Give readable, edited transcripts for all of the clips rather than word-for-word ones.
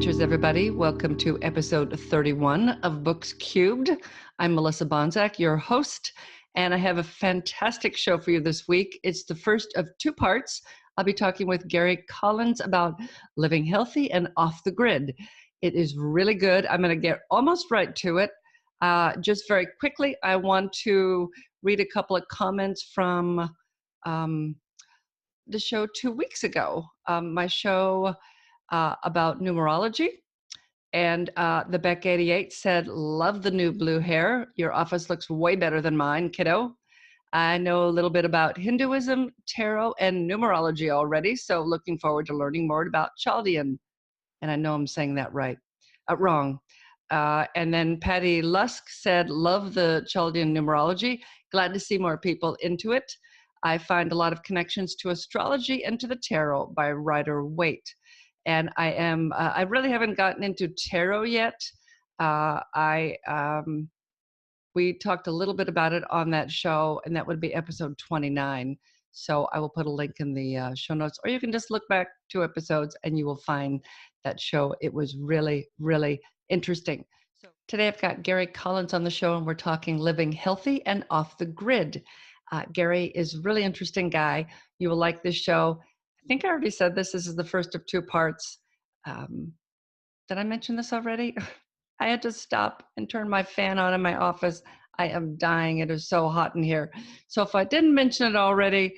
Misadventures, everybody. Welcome to episode 31 of Books Cubed. I'm Melissa Bonzak, your host, and I have a fantastic show for you this week. It's the first of two parts. I'll be talking with Gary Collins about living healthy and off the grid. It is really good. I'm going to get almost right to it. Just very quickly, I want to read a couple of comments from the show 2 weeks ago. My show about numerology. And the Beck 88 said, love the new blue hair. Your office looks way better than mine, kiddo. I know a little bit about Hinduism, tarot, and numerology already, so looking forward to learning more about Chaldean. And I know I'm saying that right, wrong. And then Patty Lusk said, love the Chaldean numerology. Glad to see more people into it. I find a lot of connections to astrology and to the tarot by Rider Waite. And I really haven't gotten into tarot yet. We talked a little bit about it on that show, and that would be episode 29. So I will put a link in the show notes, or you can just look back 2 episodes and you will find that show. It was really, really interesting. So today I've got Gary Collins on the show, and we're talking living healthy and off the grid. Gary is a really interesting guy. You will like this show. I think I already said this. This is the first of 2 parts. Did I mention this already? I had to stop and turn my fan on in my office. I am dying. It is so hot in here. So if I didn't mention it already,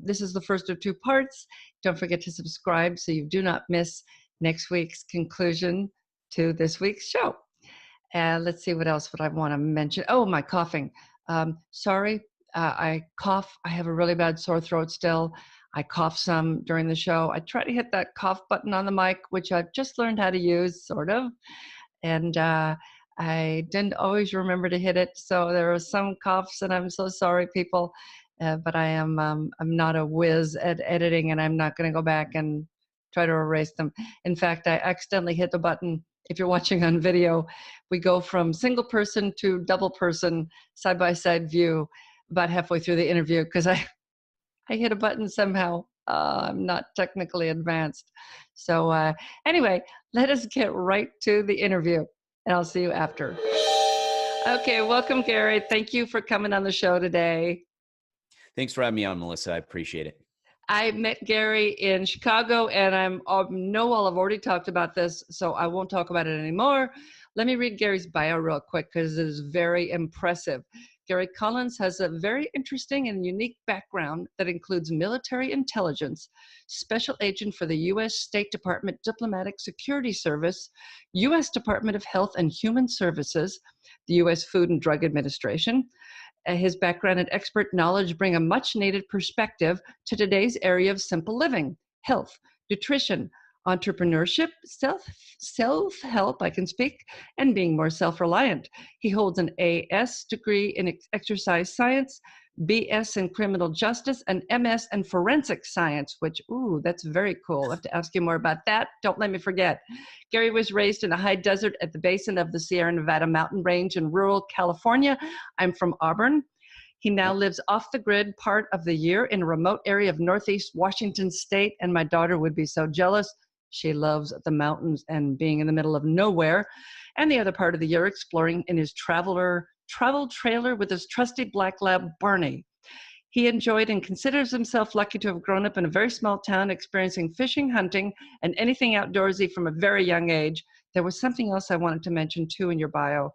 this is the first of 2 parts. Don't forget to subscribe so you do not miss next week's conclusion to this week's show. And let's see what else would I want to mention. Oh, my coughing. Sorry, I cough. I have a really bad sore throat still. I cough some during the show. I try to hit that cough button on the mic, which I've just learned how to use, sort of. And I didn't always remember to hit it. So there are some coughs, and I'm so sorry, people. But I'm not a whiz at editing, and I'm not going to go back and try to erase them. In fact, I accidentally hit the button. If you're watching on video, we go from single person to double person side-by-side view about halfway through the interview because I hit a button somehow. I'm not technically advanced. So anyway, let us get right to the interview, and I'll see you after. Okay, welcome, Gary. Thank you for coming on the show today. Thanks for having me on, Melissa. I appreciate it. I met Gary in Chicago, and I know I've already talked about this, so I won't talk about it anymore. Let me read Gary's bio real quick because it is very impressive. Gary Collins has a very interesting and unique background that includes military intelligence, special agent for the U.S. State Department Diplomatic Security Service, U.S. Department of Health and Human Services, the U.S. Food and Drug Administration. His background and expert knowledge bring a much-needed perspective to today's area of simple living, health, nutrition, entrepreneurship, self-help, I can speak, and being more self-reliant. He holds an A.S. degree in exercise science, B.S. in criminal justice, and M.S. in forensic science, which, that's very cool. I have to ask you more about that. Don't let me forget. Gary was raised in the high desert at the basin of the Sierra Nevada mountain range in rural California. I'm from Auburn. He now lives off the grid part of the year in a remote area of Northeast Washington State, and my daughter would be so jealous. She loves the mountains and being in the middle of nowhere. And the other part of the year exploring in his travel trailer with his trusty black lab, Barney. He enjoyed and considers himself lucky to have grown up in a very small town, experiencing fishing, hunting, and anything outdoorsy from a very young age. There was something else I wanted to mention, too, in your bio.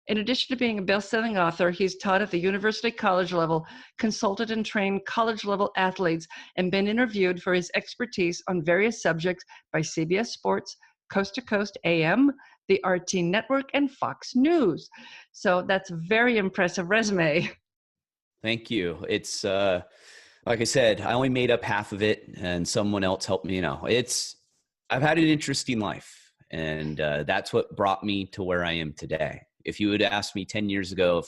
In addition to being a best-selling author, he's taught at the university college level, consulted and trained college-level athletes, and been interviewed for his expertise on various subjects by CBS Sports, Coast to Coast AM, the RT Network, and Fox News. So that's a very impressive resume. Thank you. It's like I said, I only made up half of it, and someone else helped me. I've had an interesting life, and that's what brought me to where I am today. If you would ask me 10 years ago,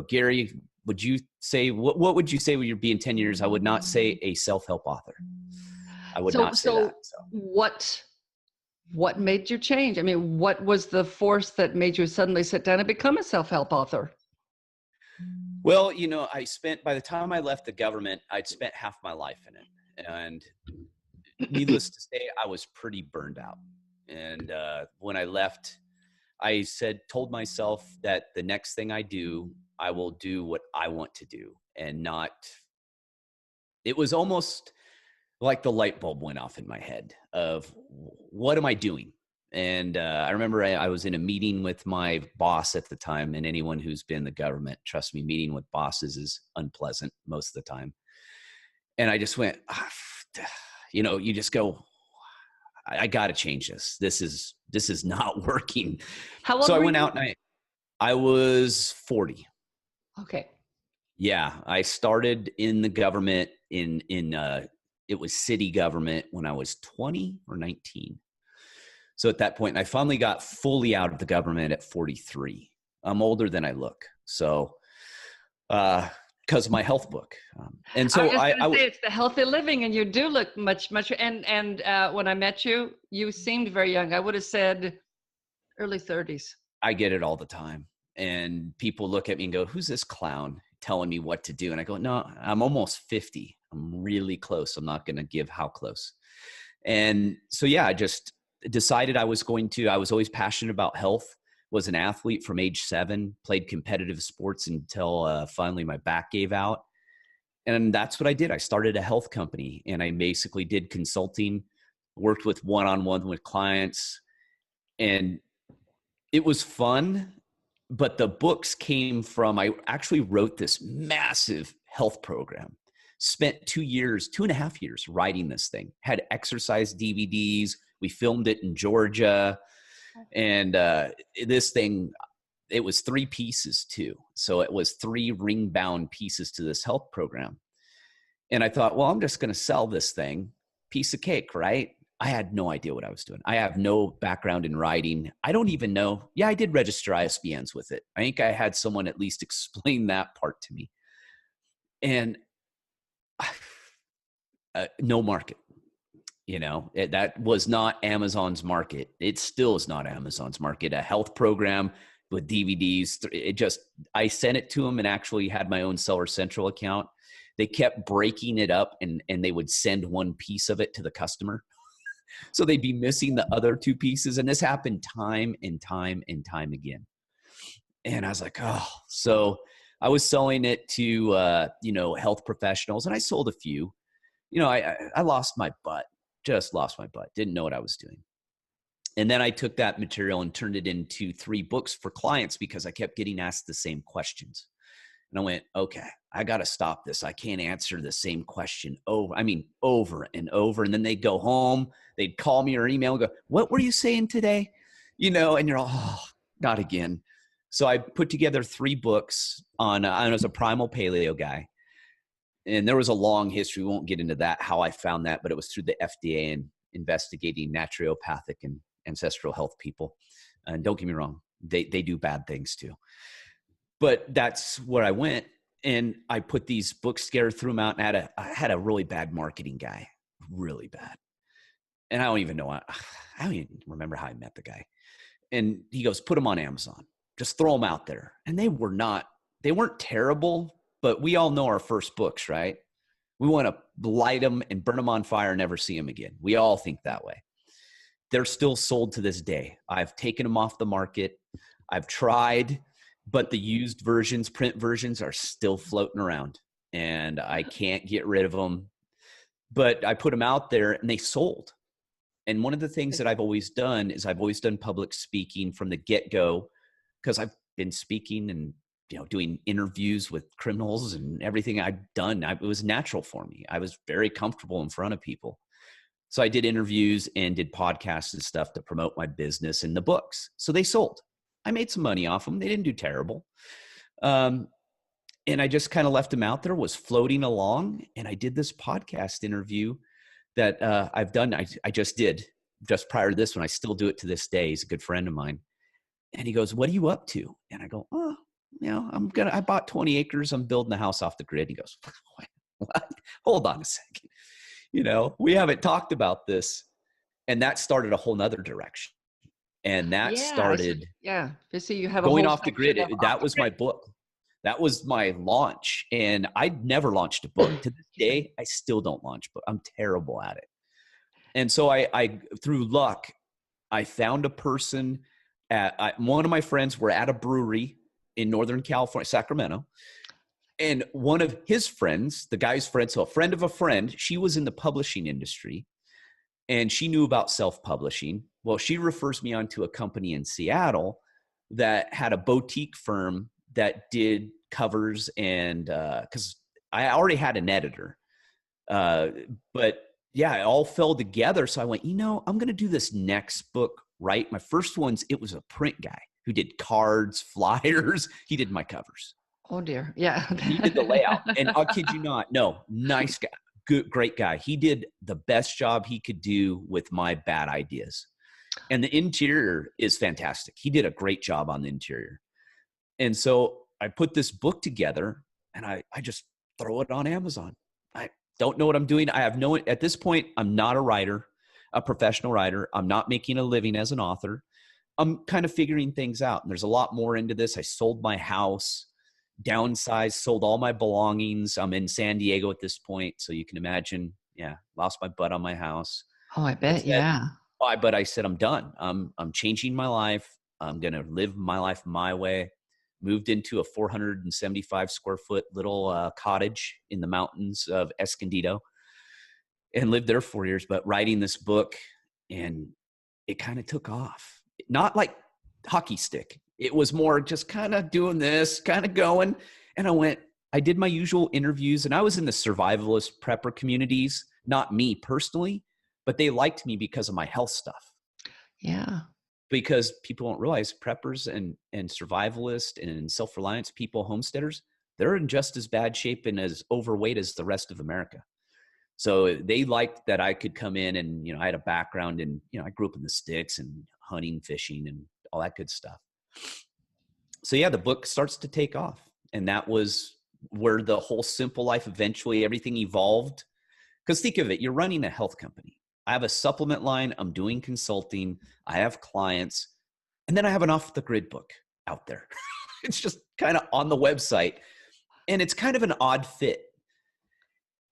Gary, would you say, what would you say when you're being 10 years? I would not say a self-help author. I would not say that. So what made you change? I mean, what was the force that made you suddenly sit down and become a self-help author? Well, by the time I left the government, I'd spent half my life in it. And needless to say, I was pretty burned out. And when I left, I told myself that the next thing I do, I will do what I want to do and not, it was almost like the light bulb went off in my head of what am I doing? And I remember I was in a meeting with my boss at the time, and anyone who's been in the government, trust me, meeting with bosses is unpleasant most of the time. And I just went, you just go, I got to change this. This is not working. How So old I were went you? out and I was 40. Okay. Yeah. I started in the government it was city government when I was 20 or 19. So at that point, I finally got fully out of the government at 43. I'm older than I look. So, because of my health book. And I was so just going to say it's the healthy living, and you do look much, much. And when I met you, you seemed very young. I would have said early 30s. I get it all the time. And people look at me and go, who's this clown telling me what to do? And I go, no, I'm almost 50. I'm really close. I'm not going to give how close. And so, yeah, I just decided I was always passionate about health, was an athlete from age 7, played competitive sports until finally my back gave out. And that's what I did. I started a health company, and I basically did consulting, worked with one-on-one with clients, and it was fun. But the books came from, I actually wrote this massive health program, spent 2.5 years writing this thing, had exercise DVDs. We filmed it in Georgia. And this thing, it was 3 pieces too. So it was 3 ring bound pieces to this health program. And I thought, well, I'm just going to sell this thing, piece of cake, right? I had no idea what I was doing. I have no background in writing. I don't even know. Yeah, I did register ISBNs with it. I think I had someone at least explain that part to me. And no market, that was not Amazon's market. It still is not Amazon's market. A health program with DVDs. I sent it to them and actually had my own Seller Central account. They kept breaking it up and they would send one piece of it to the customer. So they'd be missing the other 2 pieces. And this happened time and time and time again. And I was like, oh, so I was selling it to, health professionals, and I sold a few. I lost my butt, just lost my butt. Didn't know what I was doing. And then I took that material and turned it into 3 books for clients because I kept getting asked the same questions. And I went, okay, I got to stop this. I can't answer the same question over and over. And then they'd go home, they'd call me or email and go, what were you saying today? And you're all, oh, not again. So I put together 3 books on, I was a primal paleo guy. And there was a long history. We won't get into that, how I found that, but it was through the FDA and investigating naturopathic and ancestral health people. And don't get me wrong, they do bad things too. But that's where I went, and I put these books together, threw them out, and I had a really bad marketing guy, really bad. And I don't even remember how I met the guy. And he goes, put them on Amazon, just throw them out there. And they weren't terrible, but we all know our first books, right? We want to light them and burn them on fire and never see them again. We all think that way. They're still sold to this day. I've taken them off the market. I've tried, but the used versions, print versions, are still floating around, and I can't get rid of them. But I put them out there and they sold. And one of the things that I've always done is I've always done public speaking from the get-go, because I've been speaking and doing interviews with criminals and everything I've done. It was natural for me. I was very comfortable in front of people. So I did interviews and did podcasts and stuff to promote my business and the books. So they sold. I made some money off them. They didn't do terrible. And I just kind of left them out there, was floating along. And I did this podcast interview that I've done. I just did just prior to this one. I still do it to this day. He's a good friend of mine. And he goes, what are you up to? And I go, oh, I bought 20 acres. I'm building a house off the grid. He goes, what? Hold on a second. We haven't talked about this. And that started a whole nother direction. And that started You see, you have a going whole off the grid. That was my book. That was my launch. And I'd never launched a book. To this day, I still don't launch, but I'm terrible at it. And so I through luck, I found a person one of my friends were at a brewery in Northern California, Sacramento. And one of his friends, the guy's friend, so a friend of a friend, she was in the publishing industry and she knew about self-publishing. Well, she refers me on to a company in Seattle that had a boutique firm that did covers and because I already had an editor. Uh, but yeah, it all fell together. So I went, I'm going to do this next book, right? My first one's, it was a print guy who did cards, flyers. He did my covers. Oh dear. Yeah. He did the layout. And I'll kid you not, no, nice guy, good, great guy. He did the best job he could do with my bad ideas. And the interior is fantastic. He did a great job on the interior. And so I put this book together and I just throw it on Amazon. I don't know what I'm doing. At this point, I'm not a writer, a professional writer. I'm not making a living as an author. I'm kind of figuring things out. And there's a lot more into this. I sold my house, downsized, sold all my belongings. I'm in San Diego at this point. So you can imagine, lost my butt on my house. Oh, I bet. Yeah. But I said, I'm done. I'm changing my life. I'm going to live my life my way. Moved into a 475 square foot little cottage in the mountains of Escondido and lived there 4 years, but writing this book, and it kind of took off. Not like hockey stick. It was more just kind of doing this, kind of going. And I did my usual interviews, and I was in the survivalist prepper communities, not me personally, but they liked me because of my health stuff. Yeah. Because people don't realize preppers and survivalists and self-reliance people, homesteaders, they're in just as bad shape and as overweight as the rest of America. So they liked that I could come in and, I had a background and, I grew up in the sticks and hunting, fishing and all that good stuff. So yeah, the book starts to take off. And that was where the whole Simple Life, eventually everything evolved. Because think of it, you're running a health company. I have a supplement line. I'm doing consulting. I have clients. And then I have an off the grid book out there. It's just kind of on the website. And it's kind of an odd fit.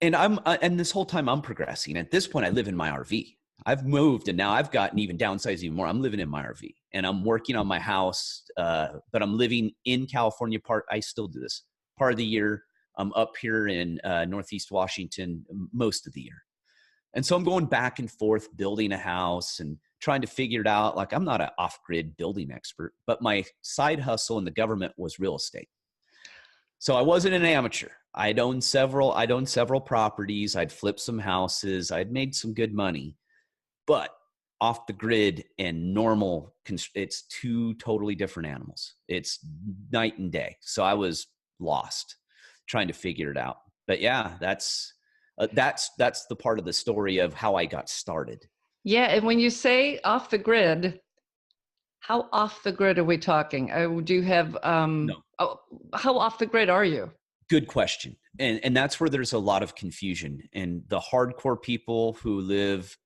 And and this whole time I'm progressing. At this point, I live in my RV. I've moved and now I've gotten even downsized even more. I'm living in my RV and I'm working on my house. But I'm living in California I still do this part of the year. I'm up here in Northeast Washington most of the year. And so I'm going back and forth building a house and trying to figure it out. Like I'm not an off-grid building expert, but my side hustle in the government was real estate. So I wasn't an amateur. I'd owned several properties. I'd flipped some houses. I'd made some good money, but off the grid and normal, it's two totally different animals. It's night and day. So I was lost trying to figure it out. But yeah, that's the part of the story of how I got started. Yeah. And when you say off the grid, how off the grid are we talking? Do you have, No. How off the grid are you? Good question. And that's where there's a lot of confusion. And the hardcore people who live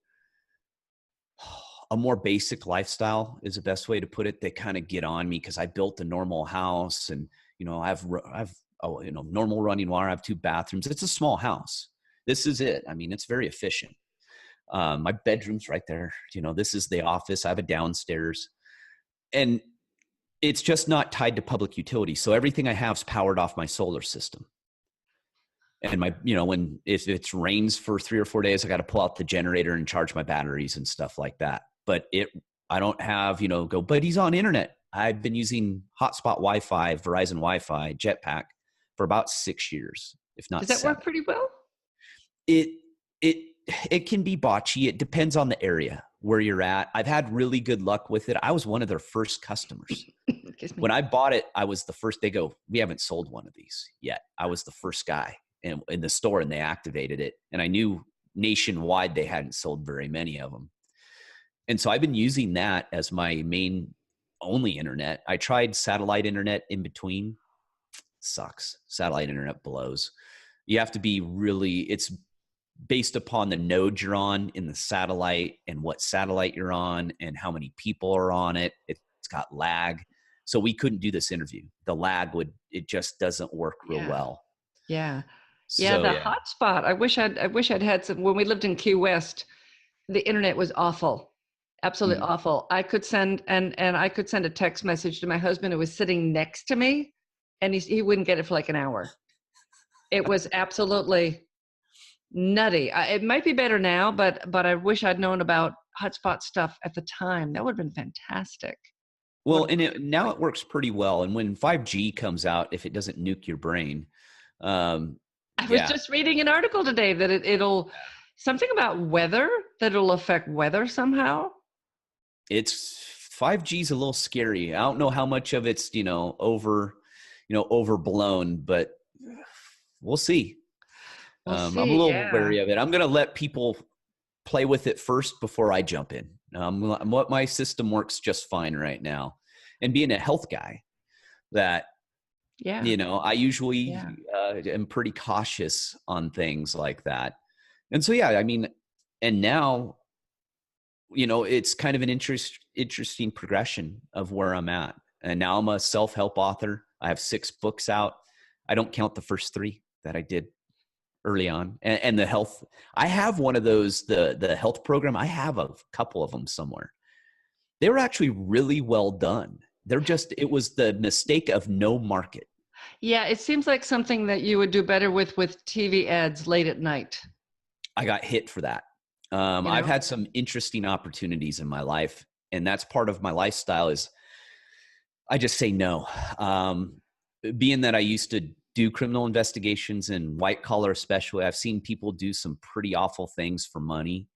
a more basic lifestyle is the best way to put it. They kind of get on me because I built a normal house and, I've normal running water. I have 2 bathrooms. It's a small house. This is it. I mean, it's very efficient. My bedroom's right there. This is the office. I have a downstairs. And it's just not tied to public utility. So everything I have is powered off my solar system. And if it rains for 3 or 4 days, I got to pull out the generator and charge my batteries and stuff like that. But I don't have, but he's on internet. I've been using hotspot Wi-Fi, Verizon Wi-Fi, Jetpack for about 6 years, if not 7. Does that work pretty well? It can be botchy. It depends on the area where you're at. I've had really good luck with it. I was one of their first customers. When I bought it, I was the first. They go, we haven't sold one of these yet. I was the first guy in the store and they activated it. And I knew nationwide they hadn't sold very many of them. And so I've been using that as my main only internet. I tried satellite internet in between. Sucks. Satellite internet blows. You have to be it's based upon the node you're on in the satellite and what satellite you're on and how many people are on it. It's got lag. So we couldn't do this interview. The lag it just doesn't work real well. Yeah. So, yeah. The hotspot. I wish I'd had some when we lived in Key West. the internet was awful, absolutely Mm. awful. I could send and I could send a text message to my husband who was sitting next to me, and he wouldn't get it for like an hour. It was absolutely nutty. It might be better now, but I wish I'd known about hotspot stuff at the time. That would have been fantastic. Would Well, have and been now great. it works pretty well. And when 5G comes out, if it doesn't nuke your brain, um, I was yeah, just reading an article today that it'll something about weather, that it'll affect weather somehow. it's 5G is a little scary. I don't know how much of it's, overblown, but we'll see. We'll I'm a see. little Yeah. wary of it. I'm going to let people play with it first before I jump in. What my system works just fine right now. And being a health guy, that Yeah. I usually Yeah. am pretty cautious on things like that. And so, yeah, I mean, and now, it's kind of an interesting progression of where I'm at. And now I'm a self-help author. I have 6 books out. I don't count the first 3 that I did early on. And the health, I have one of those, the health program. I have a couple of them somewhere. They were actually really well done. It was the mistake of no market. Yeah, it seems like something that you would do better with TV ads late at night, I got hit for that. you I've know? had some interesting opportunities in my life, and that's part of my lifestyle is I just say no. Being that I used to do criminal investigations and white collar, especially, I've seen people do some pretty awful things for money,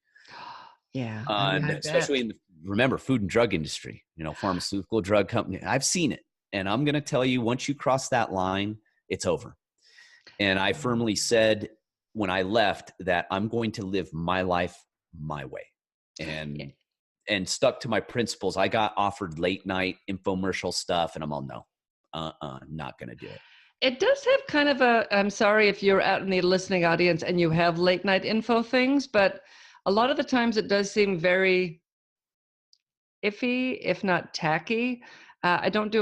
Yeah, and I bet. especially in remember, food and drug industry, pharmaceutical drug company. I've seen it, and I'm going to tell you, once you cross that line, it's over. And I Yeah. firmly said when I left that I'm going to live my life my way, Yeah. and stuck to my principles. I got offered late night infomercial stuff, and I'm all no, not going to do it. It does have kind of a, I'm sorry if you're out in the listening audience and you have late night info things, but a lot of the times it does seem very iffy, if not tacky. I don't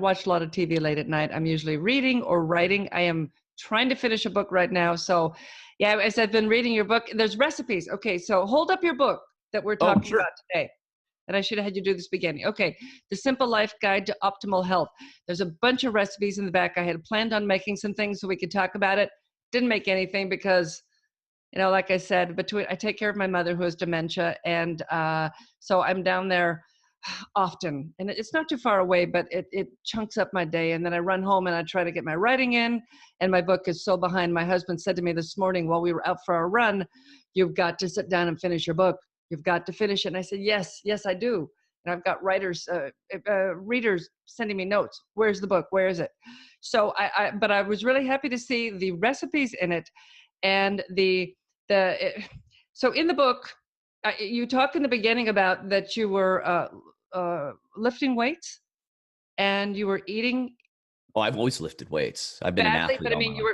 watch a lot of TV late at night. I'm usually reading or writing. I am trying to finish a book right now. So, yeah, as I've been reading your book, there's recipes. Okay, so hold up your book that we're Oh, talking sure. about today. And I should have had you do this beginning. Okay, The Simple Life Guide to Optimal Health. There's a bunch of recipes in the back. I had planned on making some things so we could talk about it. Didn't make anything because like I said, between I take care of my mother who has dementia, and so I'm down there often, and it's not too far away, but it chunks up my day. And then I run home and I try to get my writing in, and my book is so behind. My husband said to me this morning while we were out for our run, "You've got to sit down and finish your book. You've got to finish it." And I said, "Yes, yes, I do." And I've got readers sending me notes. Where's the book? Where is it? So but I was really happy to see the recipes in it, and so in the book, you talk in the beginning about that you were lifting weights and you were eating Oh, I've always lifted weights. I've been an badly, athlete but I all my mean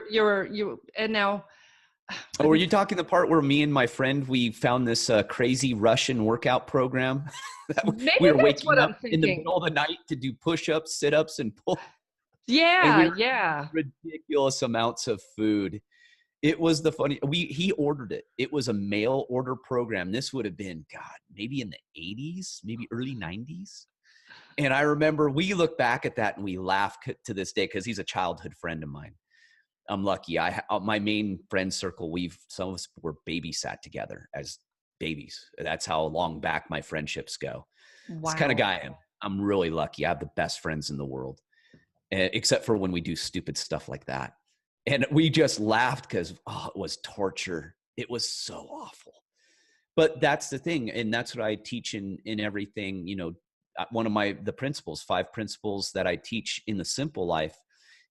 life. and now Oh, let were me you talking the part where me and my friend we found this crazy Russian workout program? maybe We were that's what waking I'm up in the thinking. middle of the night to do push-ups, sit-ups, and pull, and we Yeah, were yeah. eating ridiculous amounts of food. It was the funny. He ordered it. It was a mail order program. This would have been God, maybe in the 80s, maybe early 90s. And I remember we look back at that and we laugh to this day because he's a childhood friend of mine. I'm lucky. My main friend circle, some of us were babysat together as babies. That's how long back my friendships go. It's the kind of Wow. guy I am. I'm really lucky. I have the best friends in the world, except for when we do stupid stuff like that. And we just laughed because it was torture. It was so awful. But that's the thing, and that's what I teach in everything. One of the principles, 5 principles that I teach in the Simple Life,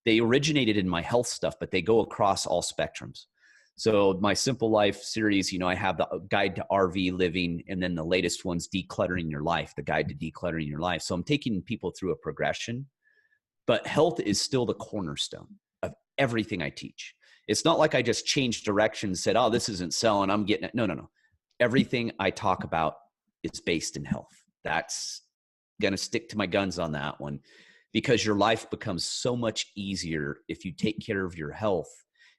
they originated in my health stuff, but they go across all spectrums. So my Simple Life series, I have the guide to RV living, and then the latest one's decluttering your life, the guide to decluttering your life. So I'm taking people through a progression, but health is still the cornerstone of everything I teach. It's not like I just changed direction and said, oh, this isn't selling, I'm getting it. No, no, no. Everything I talk about is based in health. That's going to stick to my guns on that one, because your life becomes so much easier if you take care of your health.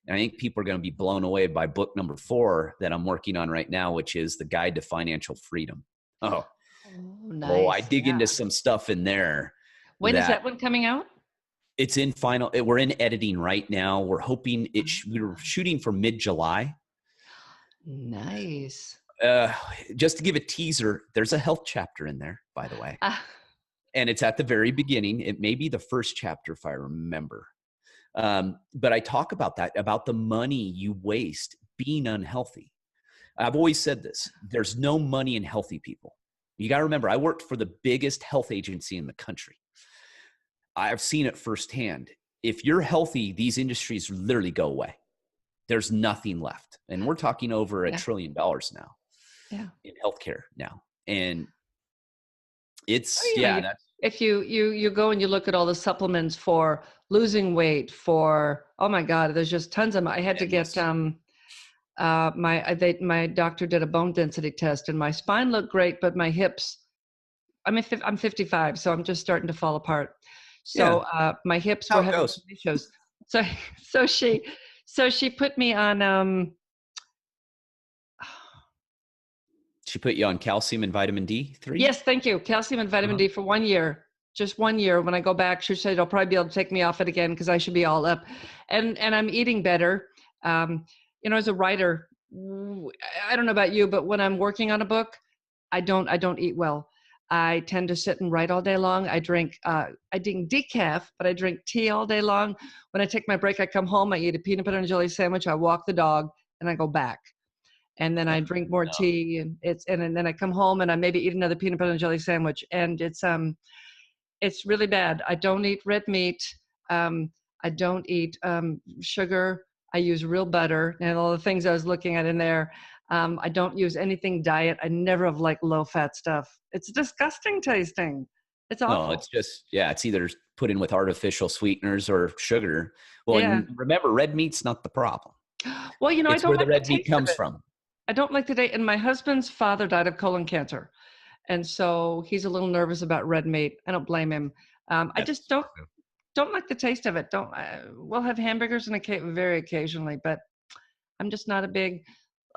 And I think people are going to be blown away by book number 4 that I'm working on right now, which is The Guide to Financial Freedom. Oh, Oh, I nice. dig Yeah. into some stuff in there When is that that one coming out? it's in final. We're in editing right now. We're hoping we were Ah, shooting for mid-July. nice. Uh, just to give a teaser, there's a health chapter in there, by the way. Ah, And it's at the very beginning. It may be the first chapter if I remember. But I talk about that, about the money you waste being unhealthy. I've always said this. There's no money in healthy people. You got to remember, I worked for the biggest health agency in the country. I've seen it firsthand. If you're healthy, these industries literally go away. There's nothing left. And we're talking over $1 yeah, trillion now yeah. in healthcare now. And Oh, it's, you know, yeah, that's if you go and you look at all the supplements for losing weight, for, oh my God, there's just tons of them. I had to get endless. my doctor did a bone density test, and my spine looked great, but my hips. I'm 55, so I'm just starting to fall apart. Yeah, So my hips how were it having goes. some issues. So so she so she put me on She put you on calcium and vitamin D3? yes, thank you. Calcium and vitamin Uh-huh. D for 1 year. Just 1 year. When I go back, she said I'll probably be able to take me off it again because I should be all up. And I'm eating better. Um, as a writer, I don't know about you, but when I'm working on a book, I don't eat well. I tend to sit and write all day long. I drink decaf, but I drink tea all day long. When I take my break, I come home, I eat a peanut butter and jelly sandwich, I walk the dog, and I go back. And then I drink more No. tea, and then I come home and I maybe eat another peanut butter and jelly sandwich. And it's really bad. I don't eat red meat. Um, I don't eat sugar. I use real butter and all the things I was looking at in there. I don't use anything diet. I never have liked low fat stuff. It's disgusting tasting. It's No, awful. it's just, yeah, it's either put in with artificial sweeteners or sugar. Well, Yeah. and remember, red meat's not the problem. Well, I It's don't where the like the red meat taste of comes it. from. I don't like the taste. And my husband's father died of colon cancer. And so he's a little nervous about red meat. I don't blame him. I just That's don't like the taste of it. Don't. We'll have hamburgers and very occasionally, but I'm just not a big.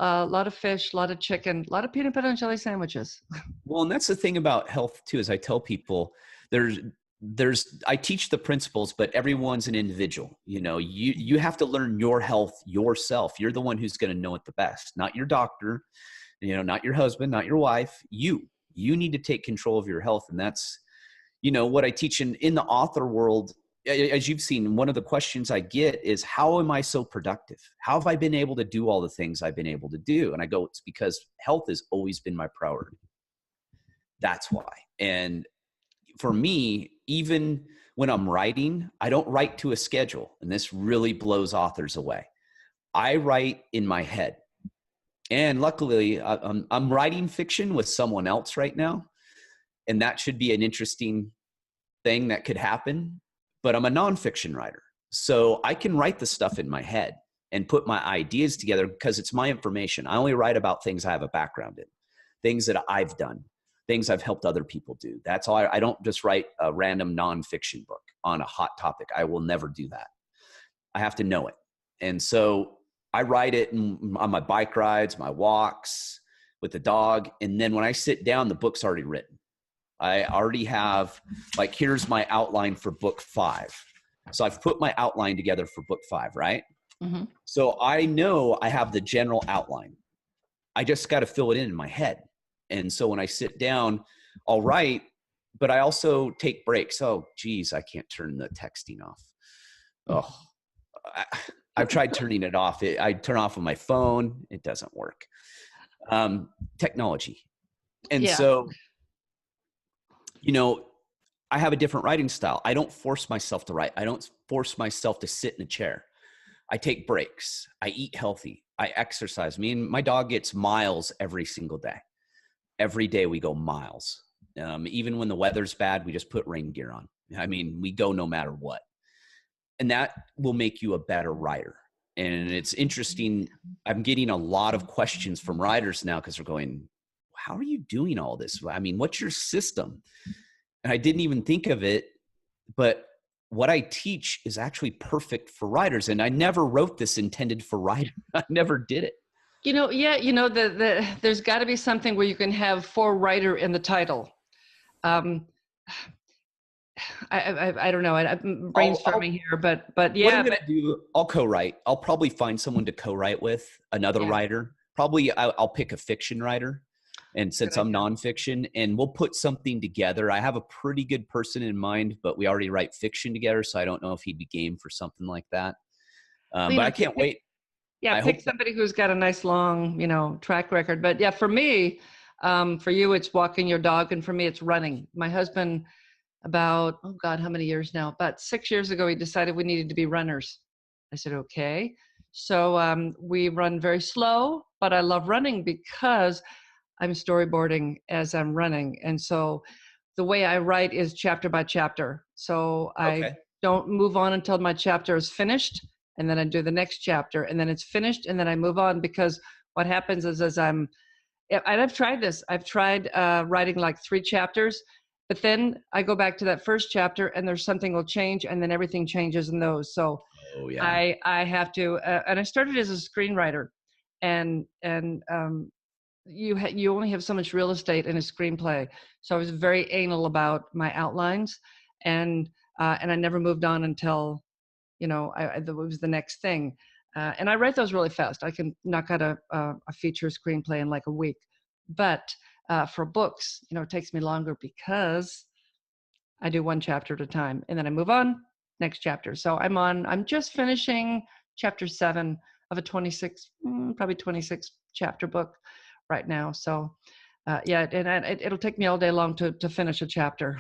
A lot of fish, a lot of chicken, a lot of peanut butter and jelly sandwiches. Well, and that's the thing about health too, is I tell people there's I teach the principles, but everyone's an individual. You have to learn your health yourself. You're the one who's going to know it the best, not your doctor, not your husband, not your wife. You need to take control of your health. And that's, what I teach in the author world. As you've seen, one of the questions I get is, how am I so productive? How have I been able to do all the things I've been able to do? And I go, it's because health has always been my priority. That's why. And for me, even when I'm writing, I don't write to a schedule. And this really blows authors away. I write in my head. And luckily, I'm writing fiction with someone else right now. And that should be an interesting thing that could happen. But I'm a nonfiction writer. So I can write the stuff in my head and put my ideas together because it's my information. I only write about things I have a background in, things that I've done, things I've helped other people do. That's all. I don't just write a random nonfiction book on a hot topic. I will never do that. I have to know it. And so I write it on my bike rides, my walks with the dog. And then when I sit down, the book's already written. I already have, like, here's my outline for book 5. So I've put my outline together for book 5, right? Mm-hmm. So I know I have the general outline. I just got to fill it in my head. And so when I sit down, I'll write, but I also take breaks. Oh, geez, I can't turn the texting off. Oh, I've tried turning it off. I turn off on my phone. It doesn't work. Technology. And Yeah. so, I have a different writing style. I don't force myself to write. I don't force myself to sit in a chair. I take breaks. I eat healthy. I exercise. Me and my dog gets miles every single day. Every day we go miles. Even when the weather's bad, we just put rain gear on. I mean, we go no matter what. And that will make you a better writer. And it's interesting. I'm getting a lot of questions from writers now because they're going, how are you doing all this? I mean, what's your system? And I didn't even think of it, but what I teach is actually perfect for writers. And I never wrote this intended for writers. I never did it. Yeah, there's got to be something where you can have for writer in the title. Um, I don't know. I'm brainstorming here, but What I'm yeah, going but to do, I'll co-write. I'll probably find someone to co-write with, another yeah, writer. Probably I'll pick a fiction writer. And good since I'm idea. nonfiction, and we'll put something together. I have a pretty good person in mind, but we already write fiction together. So I don't know if he'd be game for something like that. Well, But I can't wait. yeah, I pick hope that, somebody who's got a nice long, track record. But yeah, for me, for you, it's walking your dog, and for me, it's running. My husband, about, oh God, how many years now? About 6 years ago, he decided we needed to be runners. I said, okay. So we run very slow, but I love running because I'm storyboarding as I'm running. And so the way I write is chapter by chapter. So I okay. don't move on until my chapter is finished. And then I do the next chapter, and then it's finished. And then I move on, because what happens is, and I've tried this, I've tried writing like 3 chapters, but then I go back to that first chapter and there's something will change, and then everything changes in those. So Oh yeah. I have to, and I started as a screenwriter, and you only have so much real estate in a screenplay. So I was very anal about my outlines, and I never moved on until it was the next thing. And I write those really fast. I can knock out a feature screenplay in like a week. But for books, it takes me longer because I do one chapter at a time, and then I move on, next chapter. So I'm just finishing chapter 7 of a 26, probably 26 chapter book right now. So yeah, and it'll take me all day long to finish a chapter.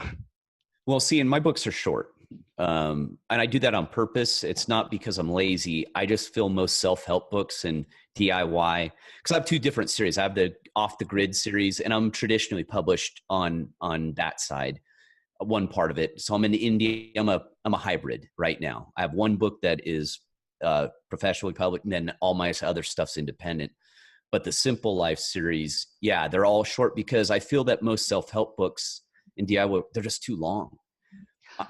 Well, see, and my books are short. And I do that on purpose. It's not because I'm lazy. I just feel most self-help books and DIY, because I have 2 different series. I have the Off the Grid series, and I'm traditionally published on that side, one part of it. So I'm in the indie. I'm a hybrid right now. I have one book that is professionally published, and then all my other stuff's independent. But the Simple Life series, yeah, they're all short because I feel that most self-help books in DIY, they're just too long.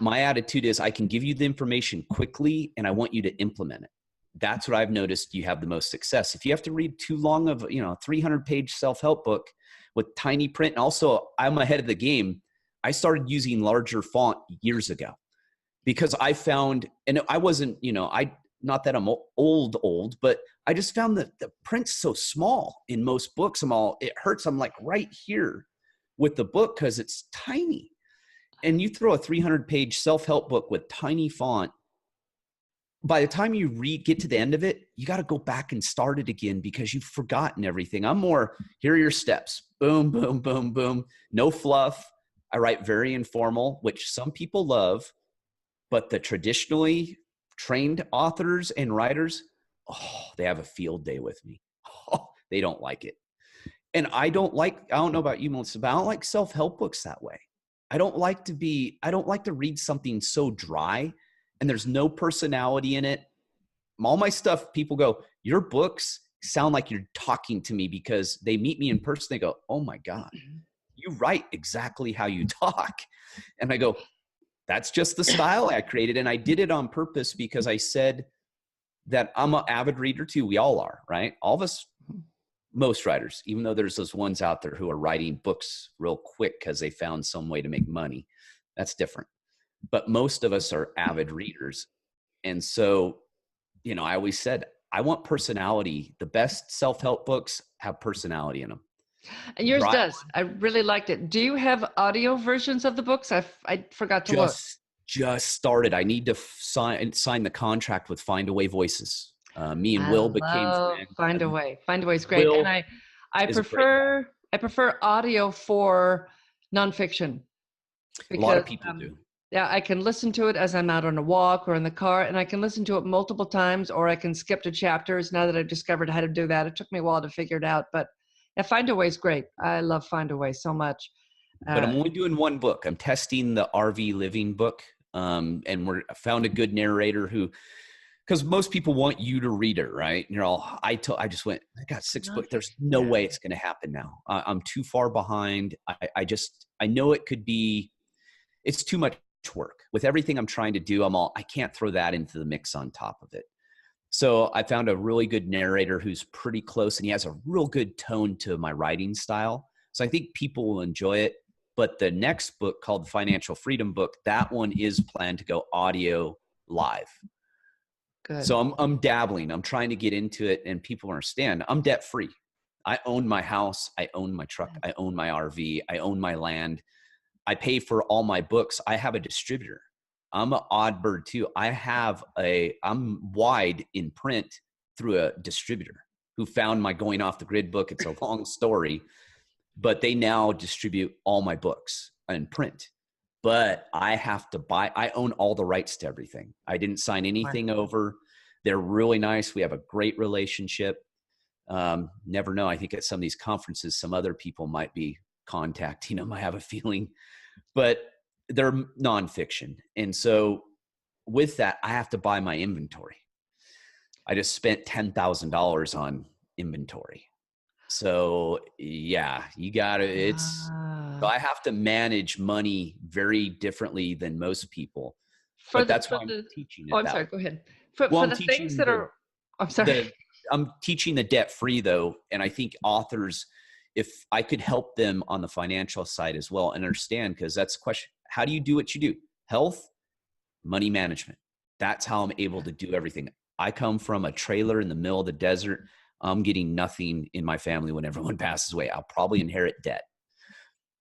My attitude is I can give you the information quickly, and I want you to implement it. That's what I've noticed you have the most success. If you have to read too long of, 300-page self-help book with tiny print, and also I'm ahead of the game. I started using larger font years ago because I found, and I wasn't, not that I'm old, but I just found that the print's so small in most books. It hurts. I'm like right here with the book because it's tiny. And you throw a 300-page self-help book with tiny font, by the time you get to the end of it, you got to go back and start it again because you've forgotten everything. I'm more, here are your steps. Boom, boom, boom, boom. No fluff. I write very informal, which some people love, but the traditionally trained authors and writers, oh, they have a field day with me. Oh, they don't like it. And I don't know about you, Melissa, but I don't like self-help books that way. I don't like to read something so dry and there's no personality in it. All my stuff, people go, your books sound like you're talking to me, because they meet me in person. They go, oh my God, you write exactly how you talk. And I go, that's just the style I created. And I did it on purpose because I said that I'm an avid reader too. We all are, right? All of us, most writers, even though there's those ones out there who are writing books real quick because they found some way to make money. That's different. But most of us are avid readers. And so, I always said, I want personality. The best self-help books have personality in them. And yours Dry does. I really liked it. Do you have audio versions of the books? I forgot to look. just started. I need to sign the contract with Findaway Voices. Me and I Will became love friends. Find a Way. Find a Way is great, and Will I is a great guy. prefer audio for nonfiction, A lot because of people do. yeah, I can listen to it as I'm out on a walk or in the car, and I can listen to it multiple times, or I can skip to chapters. Now that I've discovered how to do that, it took me a while to figure it out, but yeah, Find a Way is great. I love Find a Way so much. But Uh, I'm only doing one book. I'm testing the RV living book. And I found a good narrator who, because most people want you to read it, right? And you're all, I just went, I got 6 books. There's Nonfiction, no yeah. way it's going to happen now. I'm too far behind. I know it could be, it's too much work. With everything I'm trying to do, I can't throw that into the mix on top of it. So I found a really good narrator who's pretty close, and he has a real good tone to my writing style. So I think people will enjoy it. But the next book, called the Financial Freedom Book, that one is planned to go audio live. Good. So I'm dabbling. I'm trying to get into it, and people understand I'm debt free. I own my house. I own my truck. I own my RV. I own my land. I pay for all my books. I have a distributor. I'm an odd bird too. I'm wide in print through a distributor who found my Going Off the Grid book. It's a long story, but they now distribute all my books in print. But I own all the rights to everything. I didn't sign anything over. They're really nice. We have a great relationship. Never know. I think at some of these conferences, some other people might be contacting them. I have a feeling, but they're nonfiction. And so with that, I have to buy my inventory. I just spent $10,000 on inventory. So yeah, so I have to manage money very differently than most people, but that's why I'm teaching it that sorry, way. go ahead. Well, For the things that are, I'm sorry. I'm teaching the debt free though. And I think authors, if I could help them on the financial side as well and understand, because that's the question. How do you do what you do? Health, money management. That's how I'm able to do everything. I come from a trailer in the middle of the desert. I'm getting nothing in my family when everyone passes away. I'll probably inherit debt.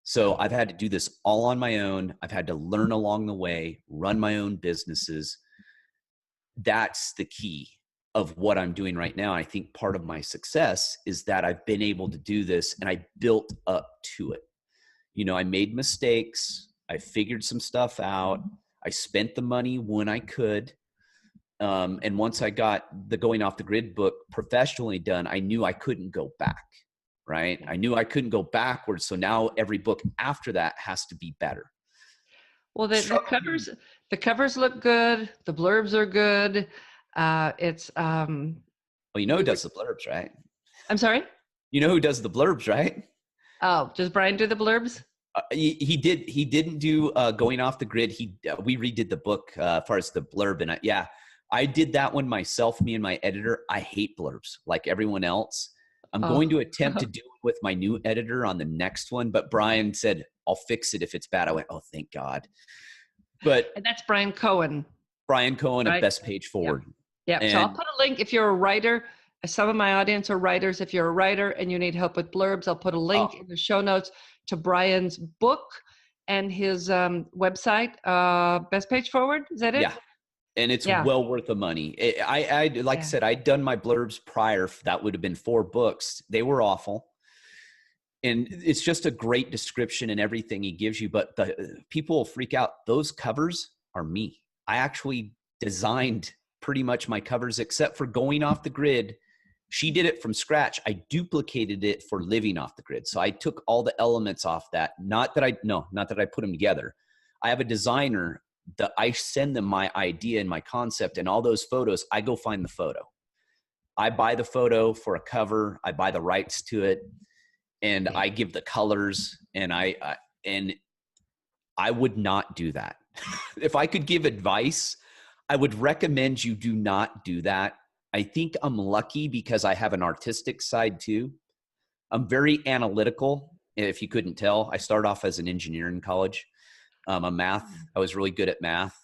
So I've had to do this all on my own. I've had to learn along the way, run my own businesses. That's the key of what I'm doing right now. I think part of my success is that I've been able to do this and I built up to it. I made mistakes. I figured some stuff out. I spent the money when I could. And once I got the Going Off the Grid book professionally done, I knew I couldn't go back, right? I knew I couldn't go backwards. So now every book after that has to be better. Well, the covers look good. The blurbs are good. It's well, who does the blurbs, right? I'm sorry? You know who does the blurbs, right? Oh, does Brian do the blurbs? He didn't do Going Off the Grid. We redid the book as far as the blurb, and I did that one myself. Me and my editor. I hate blurbs like everyone else. I'm going to attempt to do it with my new editor on the next one, but Brian said I'll fix it if it's bad. I went, oh, thank God. And that's Brian Cohen. Brian Cohen of Best Page Forward. Yeah. So I'll put a link if you're a writer. Some of my audience are writers. If you're a writer and you need help with blurbs, I'll put a link in the show notes to Brian's book and his website, Best Page Forward. Is that it? Yeah. And it's well worth the money. I said, I'd done my blurbs prior. That would have been 4 books. They were awful. And it's just a great description and everything he gives you. But the people will freak out. Those covers are me. I actually designed pretty much my covers, except for Going Off the Grid. She did it from scratch. I duplicated it for Living Off the Grid. So I took all the elements off that. Not that I put them together. I have a designer that I send them my idea and my concept, and all those photos, I go find the photo. I buy the photo for a cover. I buy the rights to it, and I give the colors. And I would not do that. If I could give advice, I would recommend you do not do that. I think I'm lucky because I have an artistic side too. I'm very analytical. If you couldn't tell, I started off as an engineer in college. I was really good at math,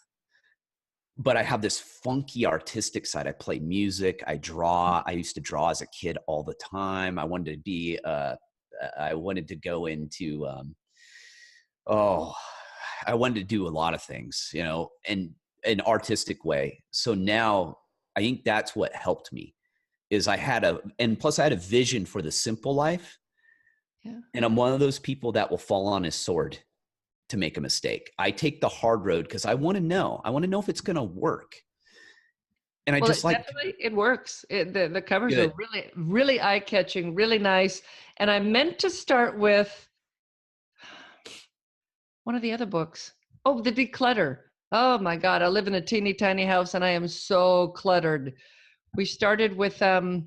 but I have this funky artistic side. I play music. I draw. I used to draw as a kid all the time. I wanted to go into, I wanted to do a lot of things, in an artistic way. So now I think that's what helped me is plus I had a vision for the simple life. Yeah. And I'm one of those people that will fall on his sword to make a mistake. I take the hard road because I want to know if it's going to work. And it works. The covers are really, really eye-catching, really nice. And I meant to start with one of the other books. Oh, the Declutter. Oh my God. I live in a teeny tiny house and I am so cluttered. We started with 2,900.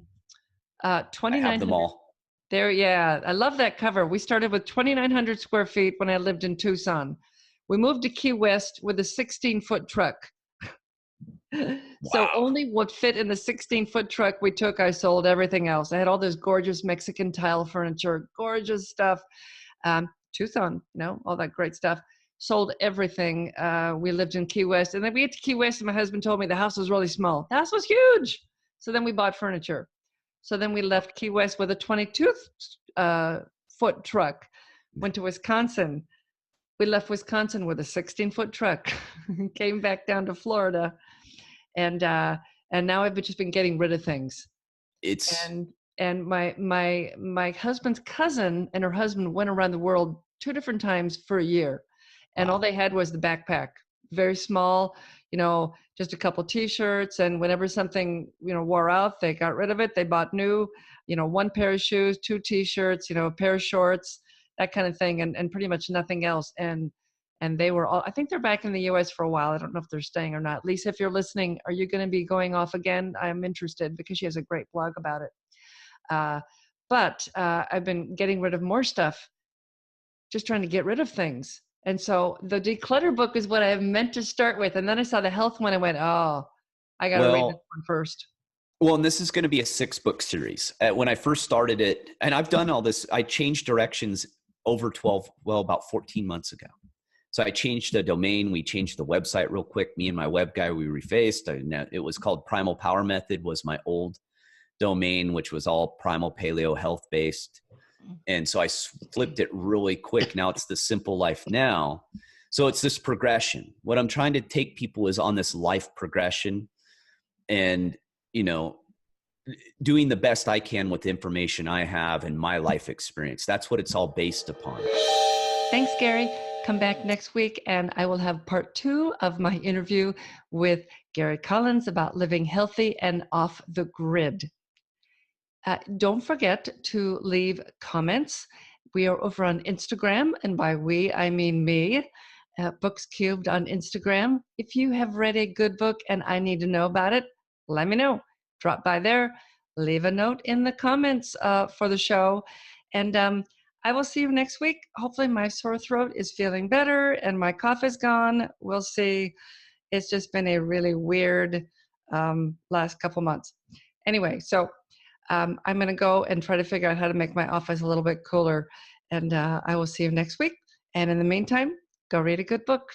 I have them all. There, yeah. I love that cover. We started with 2,900 square feet when I lived in Tucson. We moved to Key West with a 16-foot truck. So Wow. only what fit in the 16-foot truck we took, I sold everything else. I had all this gorgeous Mexican tile furniture, gorgeous stuff. Tucson, all that great stuff. Sold everything. We lived in Key West. And then we get to Key West, and my husband told me the house was really small. The house was huge. So then we bought furniture. So then we left Key West with a 22-foot truck, went to Wisconsin. We left Wisconsin with a 16-foot truck, came back down to Florida. And now I've just been getting rid of things. It's And my husband's cousin and her husband went around the world 2 different times for a year, and all wow. they had was the backpack, very small, just a couple T-shirts, and whenever something wore out, they got rid of it. They bought new, 1 pair of shoes, 2 T-shirts, a pair of shorts, that kind of thing, and pretty much nothing else. And they were all, I think they're back in the US for a while. I don't know if they're staying or not. Lisa, if you're listening, are you going to be going off again? I'm interested because she has a great blog about it. But I've been getting rid of more stuff, just trying to get rid of things. And so the declutter book is what I meant to start with. And then I saw the health one. I went, oh, I got to read this Well, one first. well, and this is going to be a 6-book series. When I first started it, and I've done all this, I changed directions about 14 months ago. So I changed the domain. We changed the website real quick. Me and my web guy, we refaced. It was called Primal Power Method, was my old domain, which was all primal paleo health based. And so I flipped it really quick. Now it's the Simple Life Now. So it's this progression. What I'm trying to take people is on this life progression and, doing the best I can with the information I have and my life experience. That's what it's all based upon. Thanks, Gary. Come back next week, and I will have part 2 of my interview with Gary Collins about living healthy and off the grid. Don't forget to leave comments. We are over on Instagram, and by we, I mean me, Books Cubed on Instagram. If you have read a good book and I need to know about it, let me know. Drop by there, leave a note in the comments for the show, and I will see you next week. Hopefully my sore throat is feeling better and my cough is gone. We'll see. It's just been a really weird last couple months. Anyway, so I'm going to go and try to figure out how to make my office a little bit cooler. And I will see you next week. And in the meantime, go read a good book.